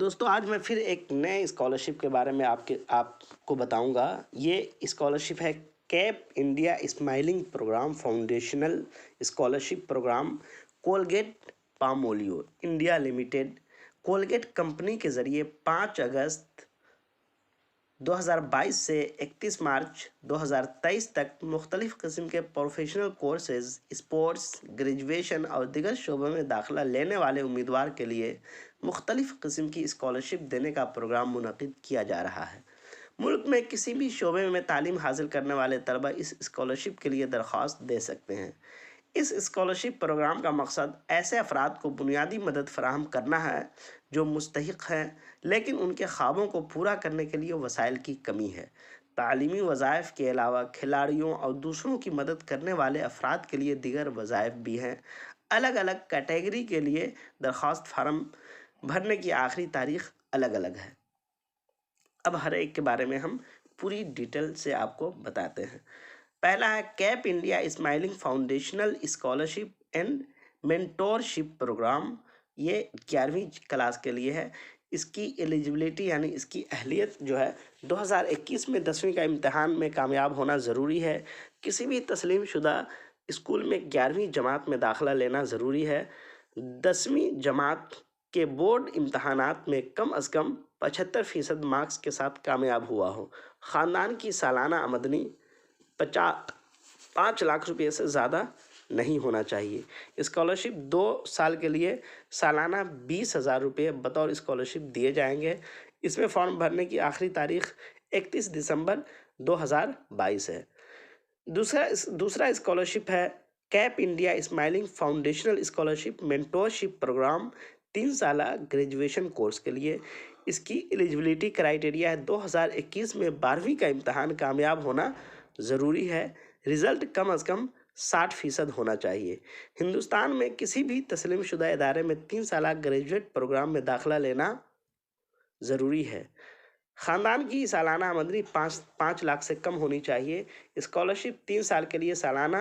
دوستوں آج میں پھر ایک نئے اسکالرشپ کے بارے میں آپ کو بتاؤں گا. یہ اسکالرشپ ہے keep India smiling programme foundational scholarship programme. Colgate Palmolive India Limited Colgate company کے ذریعے 5 اگست 2022 سے 31 مارچ 2023 تک مختلف قسم کے پروفیشنل کورسز، اسپورٹس، گریجویشن اور دیگر شعبوں میں داخلہ لینے والے امیدوار کے لیے مختلف قسم کی اسکالرشپ دینے کا پروگرام منعقد کیا جا رہا ہے. ملک میں کسی بھی شعبے میں تعلیم حاصل کرنے والے طلبہ اس اسکالرشپ کے لیے درخواست دے سکتے ہیں. اس اسکالرشپ پروگرام کا مقصد ایسے افراد کو بنیادی مدد فراہم کرنا ہے جو مستحق ہیں لیکن ان کے خوابوں کو پورا کرنے کے لیے وسائل کی کمی ہے. تعلیمی وظائف کے علاوہ کھلاڑیوں اور دوسروں کی مدد کرنے والے افراد کے لیے دیگر وظائف بھی ہیں. الگ الگ کیٹیگری کے لیے درخواست فارم بھرنے کی آخری تاریخ الگ الگ ہے. اب ہر ایک کے بارے میں ہم پوری ڈیٹیل سے آپ کو بتاتے ہیں. پہلا ہے keep India smiling foundational scholarship and mentorship programme. یہ 11ویں کلاس کے لیے ہے. اس کی ایلیجبلٹی یعنی اس کی اہلیت جو ہے 2021 میں 10ویں کا امتحان میں کامیاب ہونا ضروری ہے. کسی بھی تسلیم شدہ اسکول میں 11ویں جماعت میں داخلہ لینا ضروری ہے. 10ویں جماعت کے بورڈ امتحانات میں کم از کم 75% مارکس کے ساتھ کامیاب ہوا ہو. خاندان کی سالانہ آمدنی 5 لاکھ روپے سے زیادہ نہیں ہونا چاہیے. اسکالرشپ 2 سال کے لیے سالانہ 20,000 روپے بطور اسکالرشپ دیے جائیں گے. اس میں فارم بھرنے کی آخری تاریخ 31 دسمبر 2022 ہے. دوسرا اسکالرشپ ہے keep India smiling foundational scholarship mentorship programme 3 سالہ گریجویشن کورس کے لیے. اس کی ایلیجبلٹی کرائیٹیریا ہے 2021 میں 12ویں کا امتحان کامیاب ہونا ضروری ہے. رزلٹ کم از کم 60% ہونا چاہیے. ہندوستان میں کسی بھی تسلیم شدہ ادارے میں 3 سالہ گریجویٹ پروگرام میں داخلہ لینا ضروری ہے. خاندان کی سالانہ آمدنی 5 لاکھ سے کم ہونی چاہیے. اسکالرشپ 3 سال کے لیے سالانہ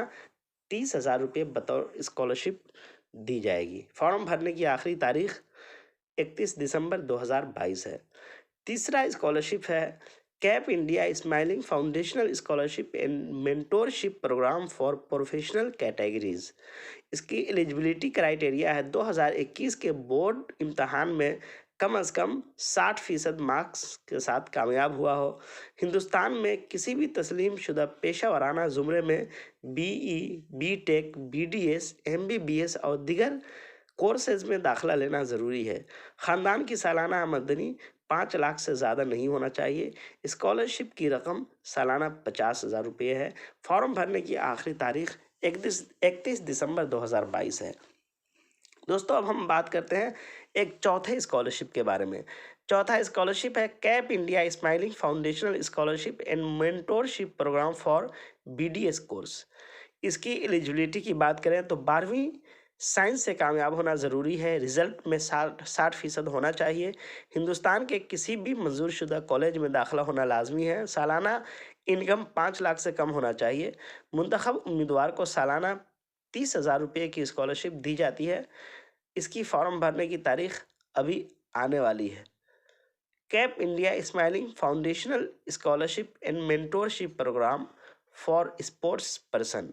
30,000 روپے بطور اسکالرشپ دی جائے گی. فارم بھرنے کی آخری تاریخ 31 دسمبر 2022 ہے. تیسرا اسکالرشپ ہے keep India smiling foundational scholarship and mentorship programme for professional categories. اس کی ایلیجبلٹی کرائیٹیریا ہے 2021 کے بورڈ امتحان میں کم از کم 60% مارکس کے ساتھ کامیاب ہوا ہو. ہندوستان میں کسی بھی تسلیم شدہ پیشہ ورانہ زمرے میں BE, BTech, BDS, MBBS اور دیگر کورسز میں داخلہ لینا ضروری ہے. خاندان کی سالانہ آمدنی 5 لاکھ سے زیادہ نہیں ہونا چاہیے. اسکالرشپ کی رقم سالانہ 50,000 روپے ہے. فارم بھرنے کی آخری تاریخ 31 دسمبر 2022 ہے. دوستوں اب ہم بات کرتے ہیں ایک چوتھے اسکالرشپ کے بارے میں. چوتھا اسکالرشپ ہے keep India smiling foundational scholarship and mentorship programme for BDS course. اس کی ایلیجبلٹی کی بات کریں تو 12ویں سائنس سے کامیاب ہونا ضروری ہے. رزلٹ میں 60% ہونا چاہیے. ہندوستان کے کسی بھی منظور شدہ کالج میں داخلہ ہونا لازمی ہے. سالانہ انکم 5 لاکھ سے کم ہونا چاہیے. منتخب امیدوار کو سالانہ 30,000 روپے کی اسکالرشپ دی جاتی ہے. اس کی فارم بھرنے کی تاریخ ابھی آنے والی ہے. Keep India smiling foundational scholarship and mentorship programme for sports person.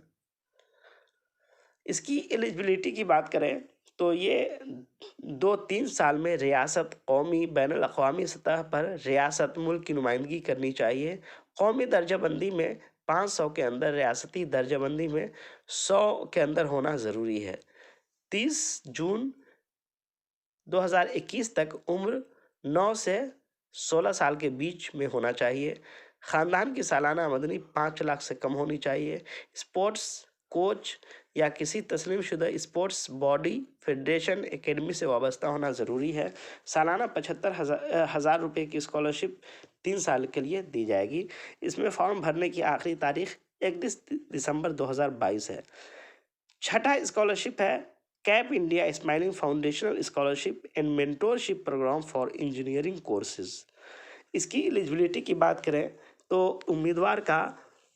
اس کی ایلیجبلٹی کی بات کریں تو یہ 2-3 سال میں ریاست، قومی، بین الاقوامی سطح پر ریاست ملک کی نمائندگی کرنی چاہیے. قومی درجہ بندی میں 500 کے اندر، ریاستی درجہ بندی میں 100 کے اندر ہونا ضروری ہے. 30 جون 2021 تک عمر 9 سے 16 سال کے بیچ میں ہونا چاہیے. خاندان کی سالانہ آمدنی 5 لاکھ سے کم ہونی چاہیے. اسپورٹس کوچ یا کسی تسلیم شدہ اسپورٹس باڈی، فیڈریشن، اکیڈمی سے وابستہ ہونا ضروری ہے. سالانہ 75,000 روپے کی اسکالرشپ 3 سال کے لیے دی جائے گی. اس میں فارم بھرنے کی آخری تاریخ 31 دسمبر 2022 ہے. چھٹا اسکالرشپ ہے keep India smiling foundational scholarship and mentorship programme for engineering courses. اس کی ایلیجبلٹی کی بات کریں تو امیدوار کا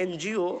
NGO,